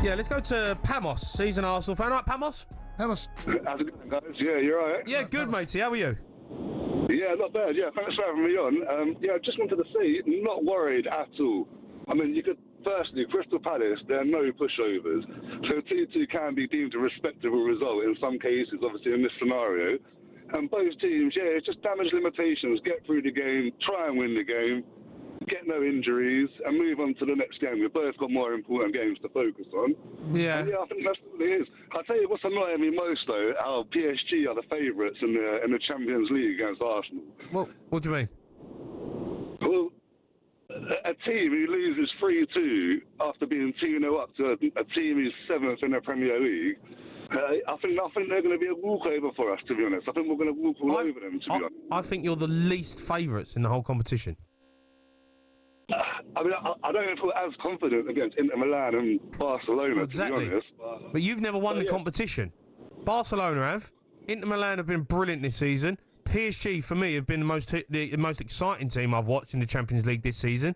Yeah, let's go to Pamos. He's an Arsenal fan. Right, Pamos? Pamos. How's it going, guys? Yeah, you're right. Yeah, good, matey. How are you? Yeah, not bad. Yeah, thanks for having me on. Yeah, I just wanted to say, not worried at all. I mean, you could, firstly, Crystal Palace, there are no pushovers. So 2-2 can be deemed a respectable result in some cases, obviously in this scenario. And both teams, yeah, it's just damage limitations. Get through the game, try and win the game, get no injuries, and move on to the next game. We've both got more important games to focus on. Yeah. And yeah, I think that's what it is. I'll tell you what's annoying me most, though, how PSG are the favourites in the Champions League against Arsenal. What do you mean? Well, a team who loses 3-2 after being 2-0 up to a team who's 7th in the Premier League, I think they're going to be a walkover for us, to be honest. I think we're going to walk all over them, to be honest. I think you're the least favourites in the whole competition. I mean, I don't feel as confident against Inter Milan and Barcelona, exactly. to be honest. But you've never won the competition. Barcelona have. Inter Milan have been brilliant this season. PSG, for me, have been the most exciting team I've watched in the Champions League this season.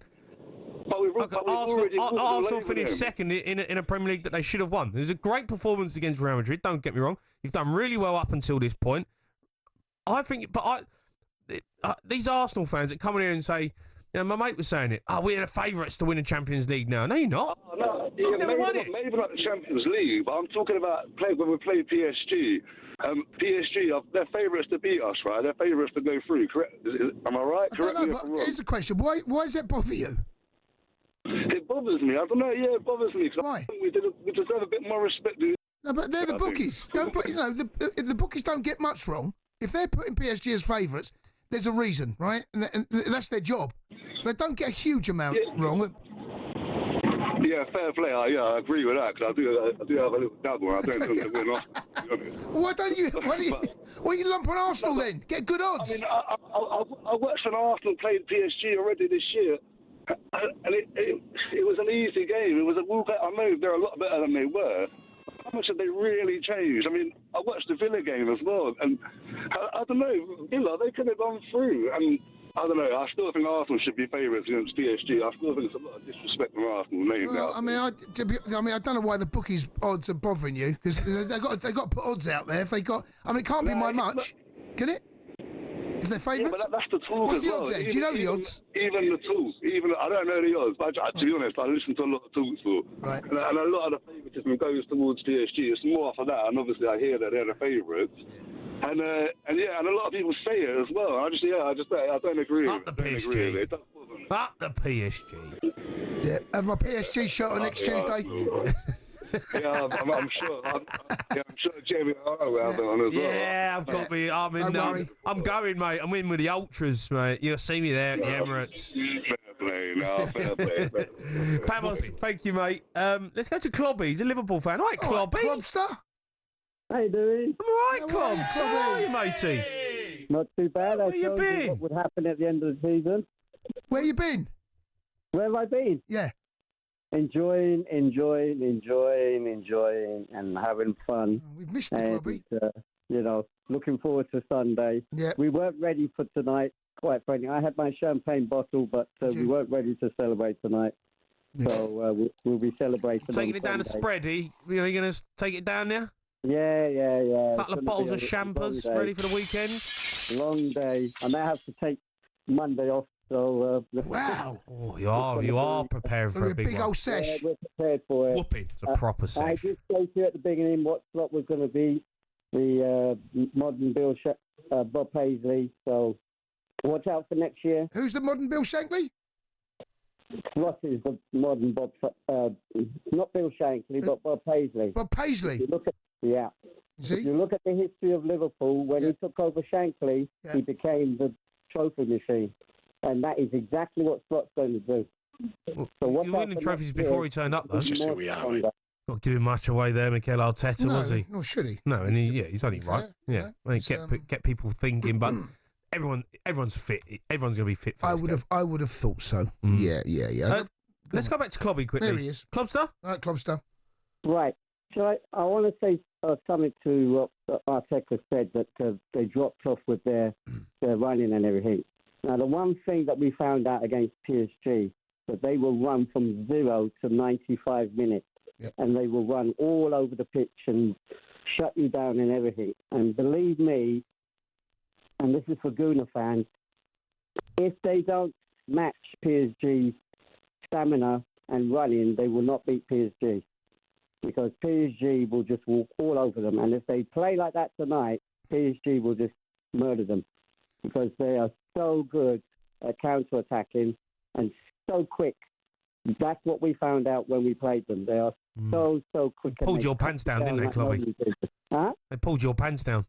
Arsenal finished second in a Premier League that they should have won. It was a great performance against Real Madrid, don't get me wrong. You've done really well up until this point. I think, these Arsenal fans that come in here and say, you know, my mate was saying it. We're the favourites to win the Champions League now. No, you're not. No, yeah, maybe not the Champions League, but I'm talking about when we play PSG. PSG, they're favourites to beat us, right? They're favourites to go through, correct? Am I right? Correct me if I'm wrong. Here's a question. Why does that bother you? It bothers me. I don't know. Yeah, it bothers me. Why? I think we deserve a bit more respect. No, but they're the bookies. Don't play, you know, if the bookies don't get much wrong, if they're putting PSG as favourites, there's a reason, right? And that's their job. So they don't get a huge amount wrong. Yeah, fair play. I agree with that, because I do have a little dabble. I don't think they're winning off. Well, why do you lump on Arsenal then? Get good odds. I mean, I watched an Arsenal play PSG already this year, and it was an easy game. It was a walkout. I know they're a lot better than they were. How much have they really changed? I mean, I watched the Villa game as well, and I don't know, Villa, they could have gone through, and I don't know, I still think Arsenal should be favourites against PSG. I still think it's a lot of disrespect from Arsenal name now. I mean, I don't know why the bookies' odds are bothering you, because they've got to put odds out there. If they got, I mean, it can't be by much, can it? If they're favourites? Yeah, but that's the talk. What's as the well. odds then? Do you know the odds? Even the talk. I don't know the odds, but to be honest, I listen to a lot of talk sport. Right. And a lot of the favouritism goes towards PSG. It's more for that, and obviously I hear that they're the favourites. And a lot of people say it as well. I don't agree with it. Up the PSG. Up the PSG. Yeah, have my PSG shirt on next Tuesday. Yeah, I'm sure. I'm sure Jamie O'Hara will have it on as well. Yeah, I've got me. I'm going, mate. I'm in with the ultras, mate. You'll see me there at the Emirates. Fair play. Pamos, thank you, mate. Let's go to Clobby. He's a Liverpool fan. All right, Clobby. Clubster. How you doing? I'm all right, Clobbs. How are you, matey? Not too bad. Where you been? What would happen at the end of the season? Where you been? Where have I been? Yeah. Enjoying, and having fun. We've missed you, Robbie. Looking forward to Sunday. Yeah. We weren't ready for tonight, quite frankly. I had my champagne bottle, but we weren't ready to celebrate tonight. Yeah. So we'll be celebrating. Taking it down to spread, Are you going to take it down there? Yeah. Couple of bottles of champers ready for the weekend. Long day. I may have to take Monday off. So wow! Oh, you are prepared for a big old sesh. Yeah, we're prepared for it. Whooping. It's a proper sesh. I just spoke to you at the beginning what was going to be the modern Bob Paisley. So watch out for next year. Who's the modern Bill Shankly? Ross is the modern Bob. Not Bill Shankly, but Bob Paisley. Bob Paisley. If you look at the history of Liverpool, when he took over Shankly, he became the trophy machine. And that is exactly what Scott's going to do. So you're winning trophies before he turned up, though. That's just who we are, mate. Not giving much away there, Mikel Arteta, was he? No, should he? No, and he's only right. Yeah, get people thinking, but everyone's fit. Everyone's going to be fit for I would have thought so. Yeah. Let's go back to Clobby quickly. There he is. Clubster? All right, Clubster. Right. So I want to say something to what Arteta said, that they dropped off with their running and everything. Now, the one thing that we found out against PSG, that they will run from 0 to 95 minutes. and they will run all over the pitch and shut you down and everything. And believe me, and this is for Gooner fans, if they don't match PSG's stamina and running, they will not beat PSG, because PSG will just walk all over them. And if they play like that tonight, PSG will just murder them, because they are so good at counter-attacking and so quick. That's what we found out when we played them. They are so quick. Pulled your pants down, didn't they, Clubby? Huh? They pulled your pants down.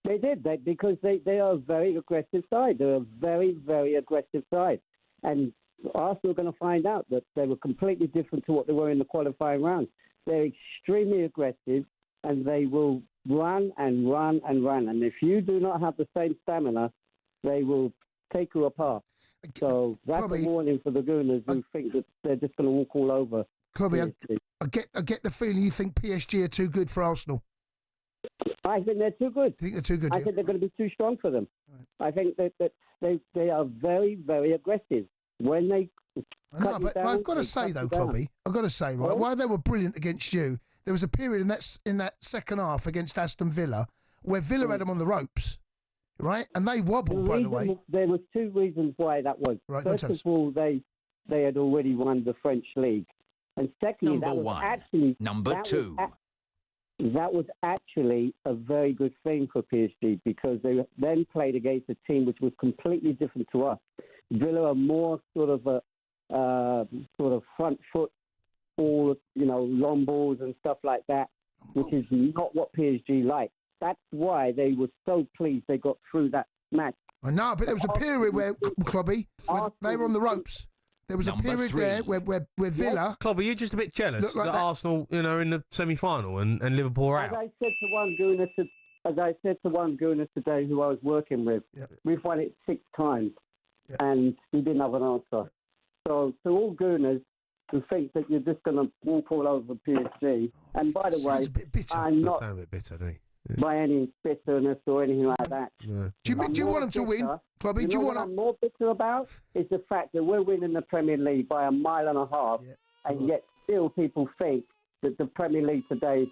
They did, because they are a very aggressive side. They're a very, very aggressive side. And Arsenal are going to find out that they were completely different to what they were in the qualifying round. They're extremely aggressive, and they will run and run and run. And if you do not have the same stamina, they will take you apart. So that's a warning for the Gooners who think that they're just going to walk all over. Clubby, I get the feeling you think PSG are too good for Arsenal. I think they're too good. You think they're too good? I think they're going to be too strong for them. Right. I think that they are very, very aggressive. When they but I've got to say though, Clubby, I've got to say, right, while they were brilliant against you, there was a period in that second half against Aston Villa where Villa had them on the ropes, right? And they wobbled, by the way. There were two reasons why that was. Right, first of all, they had already won the French league, and secondly, Number two. That was actually a very good thing for PSG, because they then played against a team which was completely different to us. Villa are more sort of front foot, all long balls and stuff like that, which is not what PSG like. That's why they were so pleased they got through that match. I know, but there was a period where, Clubby, they were on the ropes. There was a period there where Villa... Clubby, you're just a bit jealous like that Arsenal, in the semi-final and Liverpool are out. As I said to one Gooner today who I was working with, we've won it 6 times, and we didn't have an answer. So to all Gooners who think that you're just going to walk all over PSG, and by the way, I'm not a bit bitter, doesn't he? By any bitterness or anything like that. Yeah. Do you want them to win, Clubby? Do you want what I'm more bitter about is the fact that we're winning the Premier League by 1.5 miles, and yet still people think that the Premier League today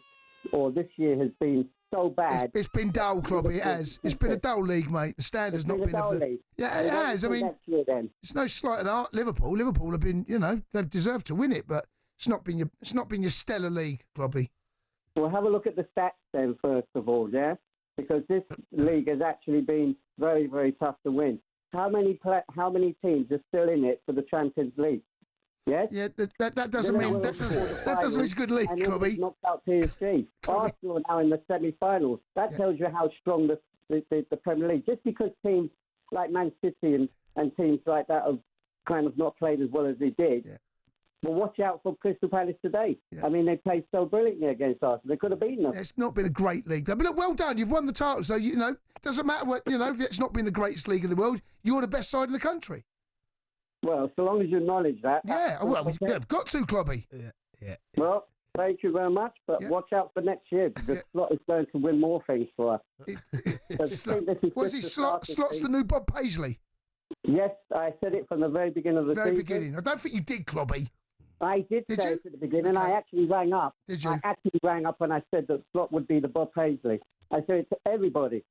or this year has been so bad. It's been dull, Clubby. It has. It's been a dull league, mate. The standard's not been. Yeah, it has. I mean, it's no slight at art. Liverpool have been, they've deserved to win it, but it's not been your stellar league, Clubby. Well, have a look at the stats then, first of all, because this league has actually been very, very tough to win. How many teams are still in it for the Champions League? Yes. Yeah, that doesn't mean that doesn't mean it's a good league, Clubby. Knocked out PSG. Arsenal are now in the semi-finals. That tells you how strong the Premier League. Just because teams like Man City and teams like that have kind of not played as well as they did. Yeah. Well, watch out for Crystal Palace today. Yeah. I mean, they played so brilliantly against Arsenal. They could have beaten them. It's not been a great league, though. But look, well done. You've won the title. So, it doesn't matter what, if it's not been the greatest league in the world, you're the best side in the country. Well, so long as you acknowledge that. Yeah, we've got to, Clubby. Yeah. Well, thank you very much, but watch out for next year, because Slot is going to win more things for us. Slot's the new Bob Paisley? Yes, I said it from the very beginning of the season. Beginning. I don't think you did, Clubby. I did say it at the beginning. Okay. I actually rang up. Did you? I actually rang up and I said that Slot would be the Bob Paisley. I said it to everybody.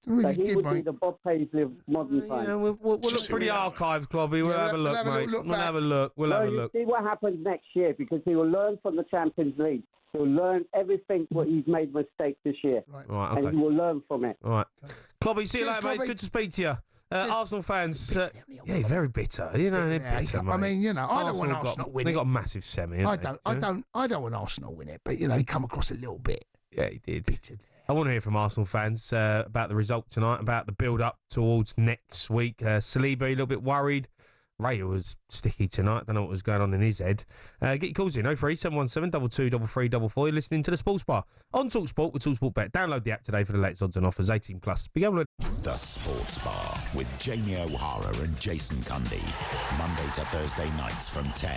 Really he would be the Bob Paisley of modern times. We'll look through the archives, Clubby. We'll have a look, mate. We'll have a look. We'll have a look. See what happens next year, because he will learn from the Champions League. He'll learn everything what he's made mistakes this year. Right, okay. And he will learn from it. All right. Clubby, see you later, mate. Good to speak to you. Arsenal fans, very bitter. They're bitter, mate. I mean, I don't want Arsenal win it. They got a massive semi. I don't want Arsenal win it, but he come across a little bit. Yeah, he did. I want to hear from Arsenal fans about the result tonight, about the build-up towards next week. Saliba, a little bit worried. Raya was sticky tonight. Don't know what was going on in his head. Get your calls in 03717 223344. You're listening to the Sports Bar on talkSPORT with talkSPORT Bet. Download the app today for the latest odds and offers. 18 plus. The Sports Bar with Jamie O'Hara and Jason Cundy. Monday to Thursday nights from 10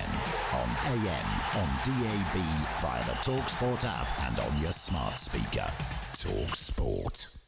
on AM, on DAB, via the talkSPORT app and on your smart speaker. talkSPORT.